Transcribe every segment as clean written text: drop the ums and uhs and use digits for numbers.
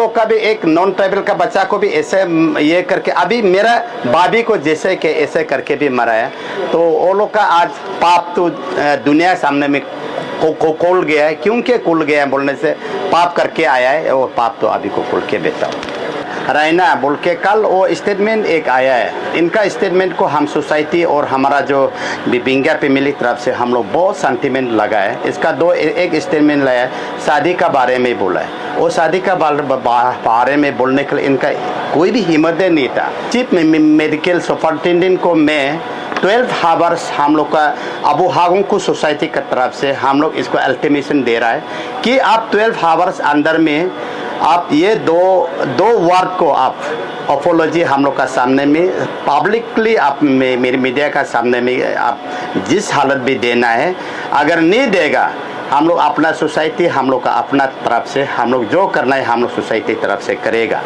लोग का भी एक नॉन ट्राइबल का बच्चा को भी ऐसे ये करके अभी मेरा भाभी को जैसे कि ऐसे करके भी मरा है। तो वो लोग का आज पाप तो दुनिया सामने में खोल गया है। क्योंकि खुल गया है बोलने से पाप करके आया है और पाप तो अभी को खुल के बेटा रायना बोल के कल वो स्टेटमेंट एक आया है। इनका स्टेटमेंट को हम सोसाइटी और हमारा जो बिंगा फैमिली तरफ से हम लोग बहुत सेंटीमेंट लगा है। इसका एक स्टेटमेंट लाया है, शादी का बारे में बोला है। वो शादी का बारे में बोलने के लिए इनका कोई भी हिम्मत नहीं था। चीफ मेडिकल सुपरिटेंडेंट को मैं 12 आवर्स हम लोग का अबू हागुंकू सोसाइटी की तरफ से हम लोग इसको अल्टीमेशन दे रहा है कि आप 12 आवर्स अंदर में आप ये दो वर्ड को आप अपोलॉजी हम लोग का सामने में पब्लिकली आप मेरे मीडिया का सामने में आप जिस हालत भी देना है, अगर नहीं देगा हम लोग अपना सोसाइटी हम लोग का अपना तरफ से हम लोग जो करना है हम लोग सोसाइटी तरफ से करेगा।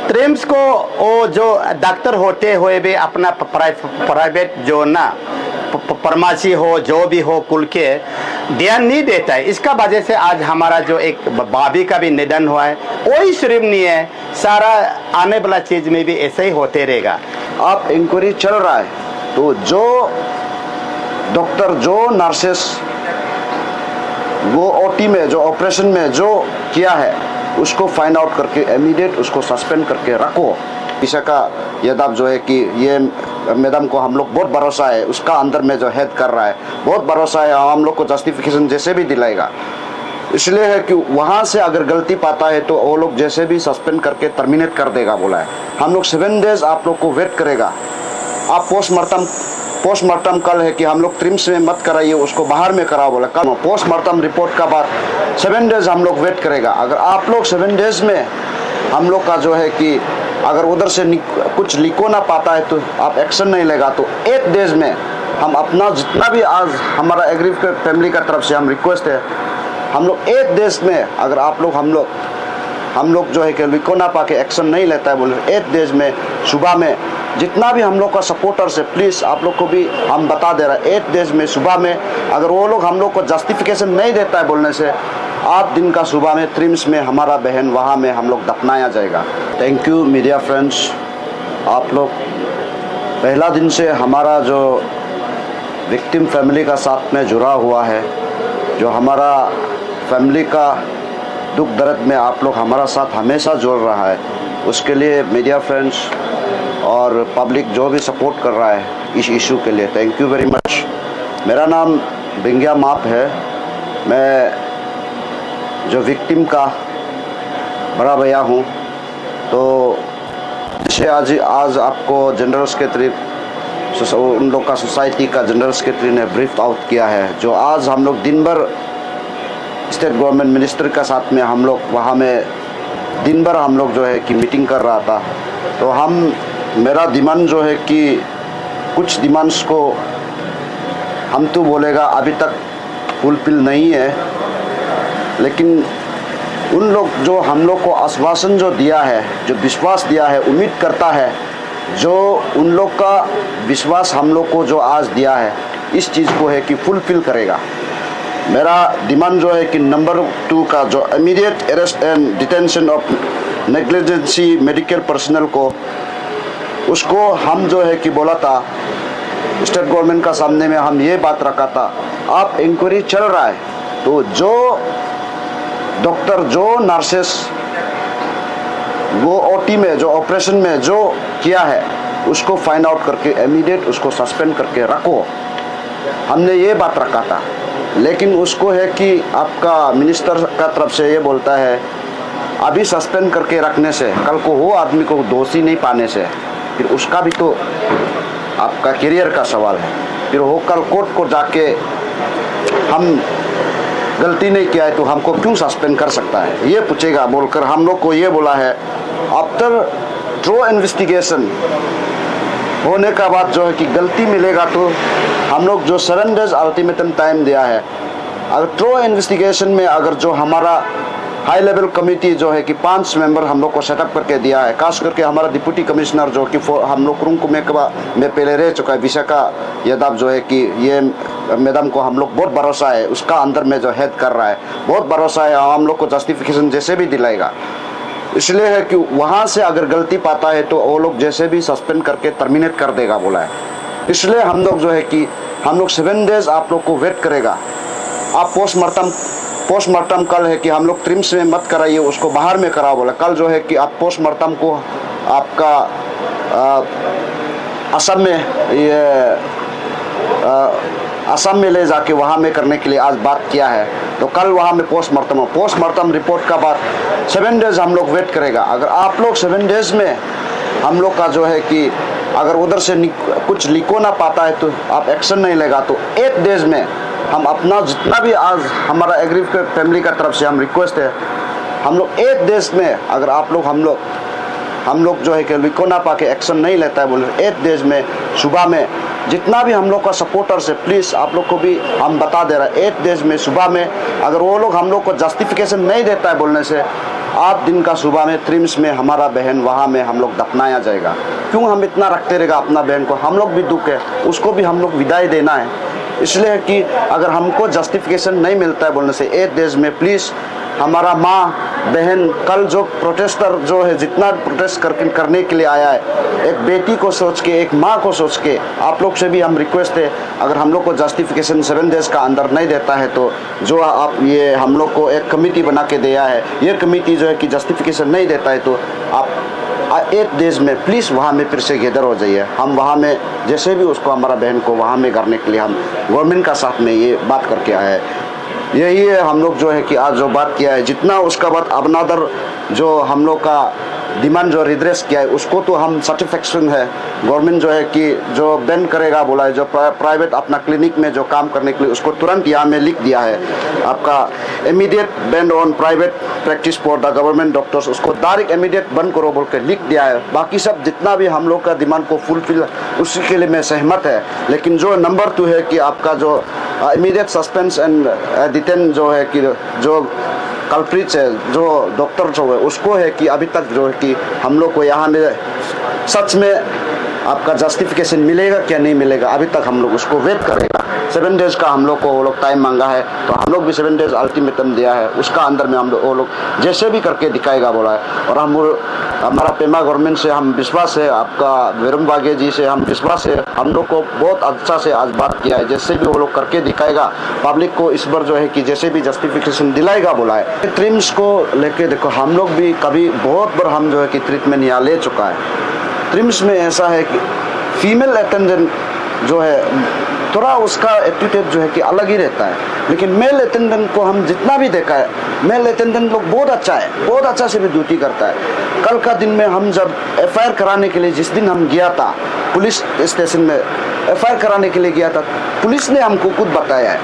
ट्रिम्स को वो जो डॉक्टर होते हुए भी अपना प्राइवेट जो ना फार्मेसी हो जो भी हो कुल के ध्यान नहीं देता है। इसका वजह से आज हमारा जो एक भाभी का भी निधन हुआ है। वही सिर्फ नहीं है, सारा आने वाला चीज में भी ऐसे ही होते रहेगा। अब इंक्वायरी चल रहा है तो जो डॉक्टर जो नर्सेस वो ओटी में जो ऑपरेशन में जो किया है उसको फाइंड आउट करके इमीडिएट उसको सस्पेंड करके रखो। विशाखा यादव जो है कि ये मैडम को हम लोग बहुत भरोसा है, उसका अंदर में जो हेड कर रहा है बहुत भरोसा है, हम लोग को जस्टिफिकेशन जैसे भी दिलाएगा। इसलिए है कि वहाँ से अगर गलती पाता है तो वो लोग जैसे भी सस्पेंड करके टर्मिनेट कर देगा बोला है। हम लोग 7 डेज आप लोग को वेट करेगा। आप पोस्टमार्टम कल है कि हम लोग ट्रिम्स में मत कराइए, उसको बाहर में कराओ बोला। कल पोस्टमार्टम रिपोर्ट का बाद 7 डेज हम लोग वेट करेगा। अगर आप लोग 7 डेज में हम लोग का जो है कि अगर उधर से कुछ लिखो ना पाता है तो आप एक्शन नहीं लेगा तो 8 डेज में हम अपना जितना भी आज हमारा एग्री फैमिली का तरफ से हम रिक्वेस्ट है, हम लोग 8 डेज में अगर आप लोग हम लोग जो है कि लिखो ना पा के एक्शन नहीं लेता है बोले 8 डेज में सुबह में जितना भी हम लोग का सपोर्टर्स है प्लीज़ आप लोग को भी हम बता दे रहा है 8 डेज में सुबह में अगर वो लोग हम लोग को जस्टिफिकेशन नहीं देता है बोलने से 8 दिन का सुबह में ट्रिम्स में हमारा बहन वहाँ में हम लोग दफनाया जाएगा। थैंक यू मीडिया फ्रेंड्स, आप लोग पहला दिन से हमारा जो विक्टिम फैमिली का साथ में जुड़ा हुआ है, जो हमारा फैमिली का दुख दर्द में आप लोग हमारा साथ हमेशा जोड़ रहा है, उसके लिए मीडिया फ्रेंड्स और पब्लिक जो भी सपोर्ट कर रहा है इस इशू के लिए थैंक यू वेरी मच। मेरा नाम बिंगिया माप है, मैं जो विक्टिम का बड़ा भैया हूँ। तो जैसे आज आपको जनरल सेक्रेटरी उन लोग का सोसाइटी का जनरल सेक्रेटरी ने ब्रीफ आउट किया है, जो आज हम लोग दिन भर स्टेट गवर्नमेंट मिनिस्टर का साथ में हम लोग वहाँ में दिन भर हम लोग जो है कि मीटिंग कर रहा था। तो मेरा डिमांड जो है कि कुछ डिमांड्स को हम तो बोलेगा अभी तक फुलफिल नहीं है, लेकिन उन लोग जो हम लोग को आश्वासन जो दिया है, जो विश्वास दिया है, उम्मीद करता है, जो उन लोग का विश्वास हम लोग को जो आज दिया है इस चीज़ को है कि फुलफिल करेगा। मेरा डिमांड जो है कि नंबर 2 का जो immediate arrest and detention of negligence medical personnel को उसको हम जो है कि बोला था स्टेट गवर्नमेंट का सामने में हम ये बात रखा था। आप इंक्वायरी चल रहा है तो जो डॉक्टर जो नर्सेस वो ओटी में जो ऑपरेशन में जो किया है उसको फाइंड आउट करके इमीडिएट उसको सस्पेंड करके रखो। हमने ये बात रखा था, लेकिन उसको है कि आपका मिनिस्टर का तरफ से ये बोलता है अभी सस्पेंड करके रखने से कल को वो आदमी को दोषी नहीं पाने से फिर उसका भी तो आपका करियर का सवाल है। फिर वो कल कोर्ट को जाके हम गलती नहीं किया है तो हमको क्यों सस्पेंड कर सकता है ये पूछेगा बोलकर हम लोग को ये बोला है। आफ्टर ट्रू इन्वेस्टिगेशन होने का बाद जो है कि गलती मिलेगा तो हम लोग जो 7 डेज अल्टीमेटम टाइम दिया है, अगर ट्रू इन्वेस्टिगेशन में अगर जो हमारा हाई लेवल कमेटी जो है कि 5 मेंबर हम लोग को सेटअप करके दिया है, खास करके हमारा डिप्टी कमिश्नर जो कि हम लोग रुंग में पहले रह चुका है विशाखा यादव जो है कि ये मैडम को हम लोग बहुत भरोसा है, उसका अंदर में जो हेड कर रहा है बहुत भरोसा है, हम लोग को जस्टिफिकेशन जैसे भी दिलाएगा। इसलिए है कि वहाँ से अगर गलती पाता है तो वो लोग जैसे भी सस्पेंड करके टर्मिनेट कर देगा बोला है। इसलिए हम लोग जो है कि हम लोग 7 डेज आप लोग को वेट करेगा। आप पोस्टमार्टम कल है कि हम लोग ट्रिम्स में मत कराइए, उसको बाहर में कराओ बोला। कल जो है कि आप पोस्टमार्टम को आपका असम में ले जाके वहाँ में करने के लिए आज बात किया है। तो कल वहाँ में पोस्टमार्टम रिपोर्ट का बाद 7 डेज हम लोग वेट करेगा। अगर आप लोग 7 डेज में हम लोग का जो है कि अगर उधर से कुछ लिखो ना पाता है तो आप एक्शन नहीं लेगा तो 8 डेज में हम अपना जितना भी आज हमारा एग्री फैमिली का तरफ से हम रिक्वेस्ट है, हम लोग 8 डेज में अगर आप लोग हम लोग जो है कि लिखो ना पा के एक्शन नहीं लेता है बोले 8 डेज में सुबह में जितना भी हम लोग का सपोर्टर्स है प्लीज़ आप लोग को भी हम बता दे रहा है 8 डेज में सुबह में अगर वो लोग हम लोग को जस्टिफिकेशन नहीं देता है बोलने से 8 दिन का सुबह में ट्रिम्स में हमारा बहन वहाँ में हम लोग दफनाया जाएगा। क्यों हम इतना रखते रहेगा अपना बहन को, हम लोग भी दुख है, उसको भी हम लोग विदाई देना है। इसलिए कि अगर हमको जस्टिफिकेशन नहीं मिलता है बोलने से 8 डेज में प्लीज़ हमारा माँ बहन कल जो प्रोटेस्टर जो है जितना प्रोटेस्ट करने के लिए आया है, एक बेटी को सोच के एक माँ को सोच के आप लोग से भी हम रिक्वेस्ट है अगर हम लोग को जस्टिफिकेशन 7 डेज का अंदर नहीं देता है तो जो आप ये हम लोग को एक कमेटी बना के दिया है, ये कमेटी जो है कि जस्टिफिकेशन नहीं देता है तो आप 8 डेज में प्लीज़ वहाँ में फिर से गैदर हो जाइए। हम वहाँ में जैसे भी उसको हमारा बहन को वहाँ में करने के लिए हम गवर्नमेंट का साथ में ये बात करके आए हैं। यही है हम लोग जो है कि आज जो बात किया है जितना उसका बाद अबनादर जो हम लोग का डिमांड जो रिड्रेस किया है उसको तो हम सेटिस्फेक्शन है। गवर्नमेंट जो है कि जो बैन करेगा बोला है, जो प्राइवेट अपना क्लिनिक में जो काम करने के लिए उसको तुरंत यहाँ में लिख दिया है आपका immediate ban on private practice for the government doctors, उसको डायरेक्ट इमीडिएट बंद करो बोल के लिख दिया है। बाकी सब जितना भी हम लोग का डिमांड को फुलफिल उसी के लिए मैं सहमत है। लेकिन जो नंबर 2 है कि आपका जो इमीडिएट सस्पेंस एंड डिटेन जो है कि जो कल्प्रिट है जो डॉक्टर जो है उसको है कि अभी तक जो है कि हम लोग को यहाँ में सच में आपका जस्टिफिकेशन मिलेगा क्या नहीं मिलेगा, अभी तक हम लोग उसको वेट करेगा। 7 डेज का हम लोग को वो लोग टाइम मांगा है तो हम लोग भी 7 डेज अल्टीमेटम दिया है, उसका अंदर में हम लोग वो लोग जैसे भी करके दिखाएगा बोला है। और हमारा पेमा गवर्नमेंट से हम विश्वास है, आपका विरम बागे जी से हम विश्वास है, हम लोग को बहुत अच्छा से आज बात किया है, जैसे भी वो लोग करके दिखाएगा पब्लिक को इस बार जो है कि जैसे भी जस्टिफिकेशन दिलाएगा बोला है। ट्रिम्स को लेके देखो हम लोग भी कभी बहुत बार हम जो है कि ट्रीटमेंट यहाँ ले चुका है। ट्रिम्स में ऐसा है कि फीमेल अटेंडेंट जो है थोड़ा उसका एटीट्यूड जो है कि अलग ही रहता है, लेकिन मेल अटेंडेंट को हम जितना भी देखा है मेल अटेंडेंट लोग बहुत अच्छा है, बहुत अच्छा से भी ड्यूटी करता है। कल का दिन में हम जब एफआईआर कराने के लिए जिस दिन हम गया था पुलिस स्टेशन में एफआईआर कराने के लिए गया था, पुलिस ने हमको खुद बताया है,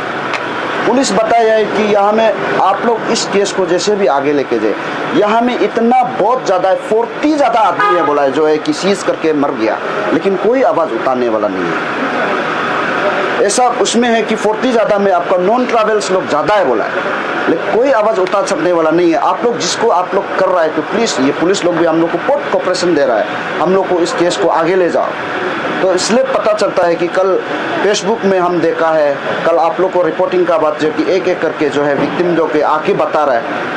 पुलिस बताया है कि यहाँ में आप लोग इस केस को जैसे भी आगे लेके जाए, यहाँ में इतना बहुत ज़्यादा 40 ज़्यादा आदमी है बोला है जो है कि सीज करके मर गया, लेकिन कोई आवाज़ उठाने वाला नहीं है। ऐसा उसमें है कि 40 ज़्यादा में आपका नॉन ट्रैवल्स लोग ज़्यादा है बोला है, लेकिन कोई आवाज़ उठा सकने वाला नहीं है। आप लोग जिसको आप लोग कर रहा है तो प्लीज़ ये पुलिस लोग भी हम लोग को बहुत कोऑपरेशन दे रहा है, हम लोग को इस केस को आगे ले जाओ। तो इसलिए पता चलता है कि कल फेसबुक में हम देखा है, कल आप लोग को रिपोर्टिंग का बात जो कि एक एक करके जो है विक्टिम जो के आके बता रहा है,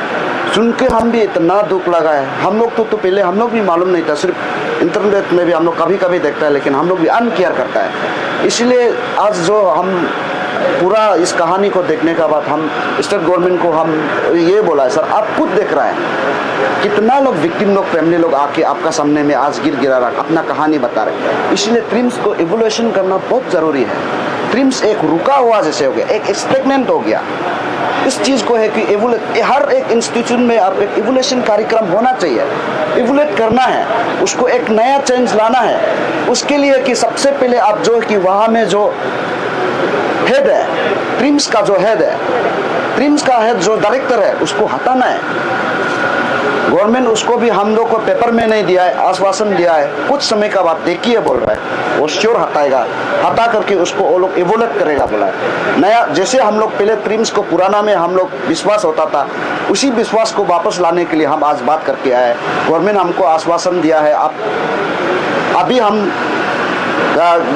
सुन के हम भी इतना दुख लगा है। हम लोग तो पहले हम लोग भी मालूम नहीं था, सिर्फ इंटरनेट में भी हम लोग कभी कभी देखता है, लेकिन हम लोग भी अनकेयर करता है। इसलिए आज जो हम पूरा इस कहानी को देखने का बाद हम स्टेट गवर्नमेंट को हम ये बोला है, सर आप खुद देख रहा है कितना लोग विक्टिम लोग फैमिली लोग आके आपका सामने में आज गिरा रहा अपना कहानी बता रहे हैं। इसलिए ट्रिम्स को इवोल्यूशन करना बहुत ज़रूरी है। ट्रिम्स एक रुका हुआ जैसे हो गया, एक स्टेगनेंट हो गया। इस चीज़ को है कि हर एक इंस्टीट्यूशन में आप एक इवोल्यूशन कार्यक्रम होना चाहिए, इवोल्यूट करना है, उसको एक नया चेंज लाना है। उसके लिए कि सबसे पहले आप जो है कि वहाँ में जो हेड है ट्रिम्स का जो हेड है, ट्रिम्स का हेड जो डायरेक्टर है उसको हटाना है। गवर्नमेंट उसको भी हम लोग को पेपर में नहीं दिया है, आश्वासन दिया है, कुछ समय का बाद देखिए बोल रहा है, वो श्योर हटाएगा, हटा करके उसको वो लोग इवोल्यूट करेगा बोला है। नया जैसे हम लोग पहले ट्रिम्स को पुराना में हम लोग विश्वास होता था, उसी विश्वास को वापस लाने के लिए हम आज बात करके आए। गवर्नमेंट हमको आश्वासन दिया है, अभी हम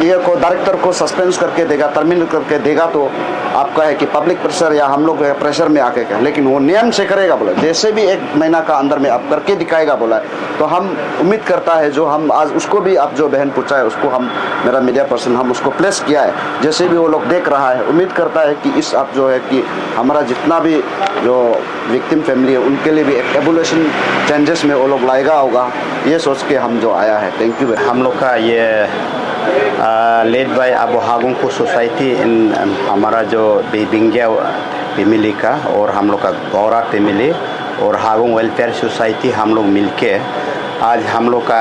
ये को डायरेक्टर को सस्पेंस करके देगा, टर्मिनेट करके देगा, तो आपका है कि पब्लिक प्रेशर या हम लोग प्रेशर में आके क्या, लेकिन वो नियम से करेगा बोला, जैसे भी 1 महीना का अंदर में आप करके दिखाएगा बोला है। तो हम उम्मीद करता है जो हम आज उसको भी आप जो बहन पूछा है उसको हम मेरा मीडिया पर्सन हम उसको प्लेस किया है, जैसे भी वो लोग देख रहा है उम्मीद करता है कि इस आप जो है कि हमारा जितना भी जो विक्टिम फैमिली है उनके लिए भी एक एवोल्यूशन चेंजेस में वो लोग लाएगा होगा, ये सोच के हम जो आया है। Thank you. हम लोग का ये लेड बाय अबू हागुंगको सोसाइटी इन हमारा जो बिंगिया फैमिली का और हम लोग का गौरा फैमिली और हागुंग वेलफेयर सोसाइटी हम लोग मिलके आज हम लोग का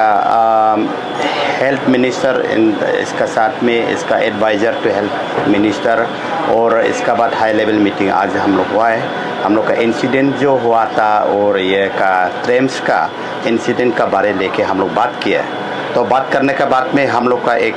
हेल्थ मिनिस्टर इसका साथ में इसका एडवाइज़र टू हेल्थ मिनिस्टर और इसका बाद हाई लेवल मीटिंग आज हम लोग हुआ है। हम लोग का इंसिडेंट जो हुआ था और ये का ट्रेम्स का इंसिडेंट का बारे लेके हम लोग बात किया है। तो बात करने के बाद में हम लोग का एक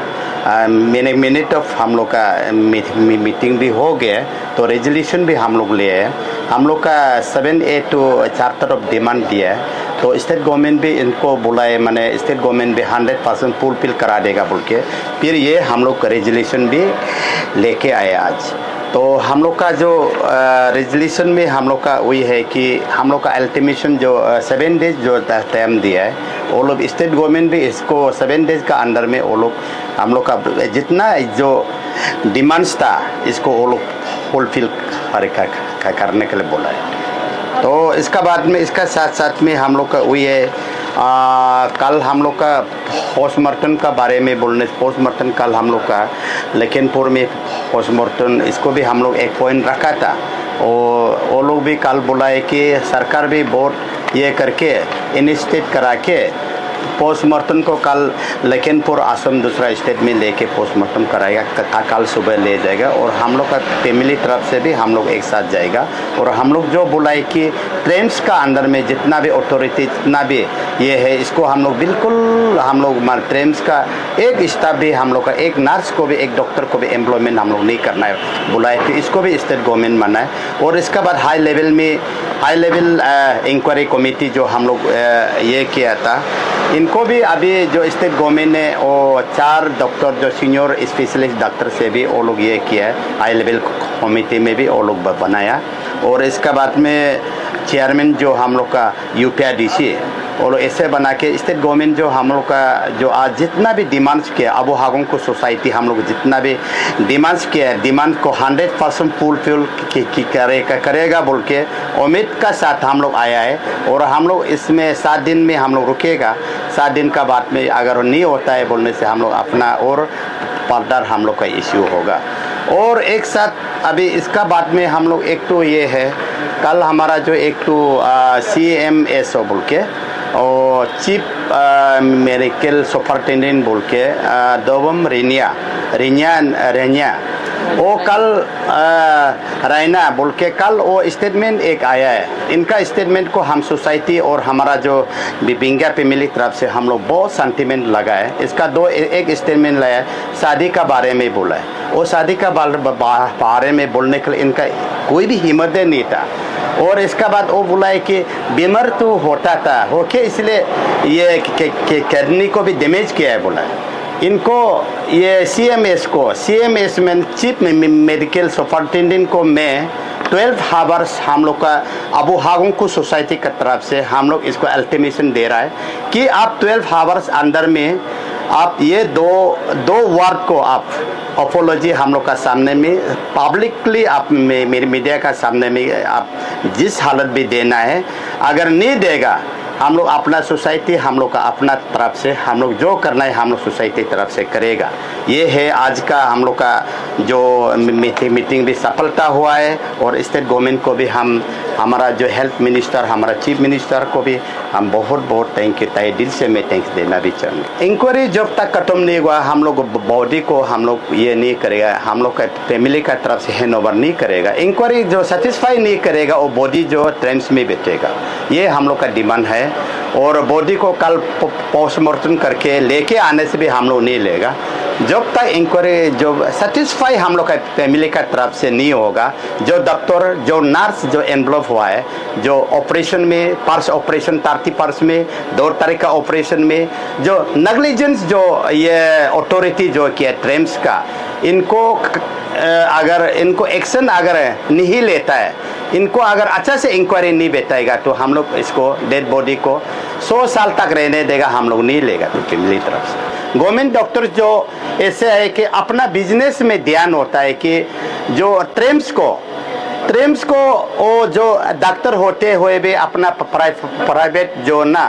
मिनट ऑफ हम लोग का मीटिंग भी हो गया, तो रेजोल्यूशन भी हम लोग लिए हैं। हम लोग का 7A to charter of demand दिया है, तो स्टेट गवर्नमेंट भी इनको बुलाए, मैंने स्टेट गवर्नमेंट भी 100% फुलफिल करा देगा बोल के फिर ये हम लोग का रेजोल्यूशन भी लेके आए आज। तो हम लोग का जो रेजोल्यूशन में हम लोग का वही है कि हम लोग का अल्टीमेशन जो 7 डेज जो टाइम दिया है, वो लोग स्टेट गवर्नमेंट भी इसको 7 डेज का अंदर में वो लोग हम लोग का जितना जो डिमांड्स था इसको वो लोग फुलफिल करने के लिए बोला है। तो इसका बाद में इसका साथ साथ में हम लोग का वही है कल हम लोग का पोस्टमार्टम का बारे में बोलने, पोस्टमार्टम कल हम लोग का लखनपुर में पोस्टमार्टम इसको भी हम लोग एक पॉइंट रखा था और वो लोग भी कल बोला है कि सरकार भी बहुत ये करके इनिशिएट करा के पोस्टमार्टम को कल लखनपुर असम दूसरा स्टेट में लेके पोस्टमार्टम कराएगा, कल सुबह ले जाएगा और हम लोग का फैमिली तरफ से भी हम लोग एक साथ जाएगा। और हम लोग जो बुलाए कि ट्रेम्स का अंदर में जितना भी अथॉरिटी जितना भी ये है इसको हम लोग बिल्कुल हम लोग ट्रेम्स का एक स्टाफ भी हम लोग का एक नर्स को भी एक डॉक्टर को भी एम्प्लॉयमेंट हम लोग नहीं करना है बुलाए, तो इसको भी स्टेट गवर्नमेंट माना है। और इसके बाद हाई लेवल इंक्वायरी कमेटी जो हम लोग ये किया था, इनको भी अभी जो स्टेट गवर्नमेंट ने वो 4 डॉक्टर जो सीनियर स्पेशलिस्ट डॉक्टर से भी वो लोग ये किया है, हाई लेवल कमेटी में भी वो लोग बनाया। और इसके बाद में चेयरमैन जो हम लोग का UPRDC और ऐसे बना के स्टेट गवर्नमेंट जो हम लोग का जो आज जितना भी डिमांड्स किया अबू हागुंगको सोसाइटी हम लोग जितना भी डिमांड्स किया डिमांड को 100% फुलफिल करेगा बोल के उम्मीद का साथ हम लोग आया है। और हम लोग इसमें 7 दिन में हम लोग रुकेगा, 7 दिन का बाद में अगर नहीं होता है बोलने से हम लोग अपना और फर्दर हम लोग का इश्यू होगा। और एक साथ अभी इसका बाद में हम लोग एक तो ये है कल हमारा जो एक तो CMSO बोल के और चीफ मेडिकल सुपरिटेंडेंट बोल के दोबम रेनिया वो कल रैना बोल के कल वो स्टेटमेंट एक आया है। इनका स्टेटमेंट को हम सोसाइटी और हमारा जो बिंगिया फैमिली तरफ से हम लोग बहुत सेंटिमेंट लगा है। इसका एक स्टेटमेंट लाया है, शादी का बारे में बोला है। वो शादी का बारे में बोलने के लिए इनका कोई भी हिम्मत नहीं था। और इसका बाद वो बोला है कि बीमार तो होता था होके इसलिए ये किडनी को भी डैमेज किया है बोला है। इनको ये CMS में चीफ मेडिकल सुपरिटेंडेंट को मैं 12 आवर्स हम लोग का अबू हागुंगको सोसाइटी की तरफ से हम लोग इसको अल्टीमेशन दे रहा है कि आप 12 आवर्स अंदर में आप ये दो वर्ड को आप अपोलॉजी हम लोग का सामने में पब्लिकली आप मेरे मीडिया का सामने में आप जिस हालत भी देना है, अगर नहीं देगा हम लोग अपना सोसाइटी हम लोग का अपना तरफ से हम लोग जो करना है हम लोग सोसाइटी तरफ से करेगा। ये है आज का हम लोग का जो मीटिंग भी सफलता हुआ है। और स्टेट गवर्नमेंट को भी हमारा जो हेल्थ मिनिस्टर हमारा चीफ मिनिस्टर को भी हम बहुत थैंक यू तहे दिल से मैं थैंक्स देना भी चाहूँगा। इंक्वायरी जब तक खत्म नहीं हुआ हम लोग बॉडी को हम लोग ये नहीं करेगा, हम लोग का फैमिली का तरफ से हैंड ओवर नहीं करेगा। इंक्वायरी जो सेटिस्फाई नहीं करेगा वो बॉडी जो ट्रेंड्स में बैठेगा, ये हम लोग का डिमांड है। और बॉडी को कल पोस्टमार्टम करके लेके आने से भी हम लोग नहीं लेगा जब तक इंक्वायरी जो सेटिस्फाई हम लोग का फैमिली का तरफ से नहीं होगा। जो डॉक्टर जो नर्स जो इन्वॉल्व हुआ है, जो ऑपरेशन में पर्स ऑपरेशन 30 पर्स में 2 तरह का ऑपरेशन में जो नेग्लिजेंस जो ये अथॉरिटी जो किया ट्रेम्स का, इनको अगर इनको एक्शन अगर नहीं लेता है, इनको अगर अच्छा से इंक्वायरी नहीं बैठाएगा तो हम लोग इसको डेड बॉडी को 100 साल तक रहने देगा, हम लोग नहीं लेगा। तो मेरी तरफ से गवर्नमेंट डॉक्टर जो ऐसे है कि अपना बिजनेस में ध्यान होता है कि जो ट्रिम्स को वो जो डॉक्टर होते हुए भी अपना प्राइवेट जो ना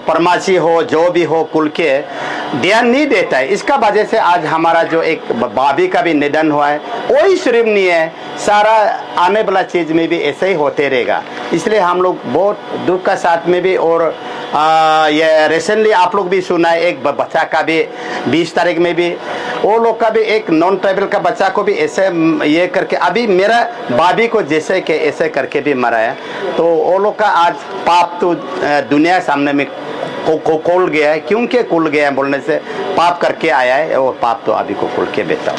फार्मेसी हो जो भी हो कुल के ध्यान नहीं देता है। इसका वजह से आज हमारा जो एक भाभी का भी निधन हुआ है, वही सिर्फ नहीं है, सारा आने वाला चीज़ में भी ऐसे ही होते रहेगा। इसलिए हम लोग बहुत दुख का साथ में भी, और ये रिसेंटली आप लोग भी सुना है एक बच्चा का भी 20 तारीख में भी वो लोग का भी एक नॉन ट्राइबल का बच्चा को भी ऐसे ये करके अभी मेरा भाभी को जैसे कि ऐसे करके भी मरा है। तो वो लोग का आज पाप तो दुनिया सामने में खोल गया है। क्योंकि खुल गया है बोलने से पाप करके आया है, और पाप तो अभी को खुल के बेटा।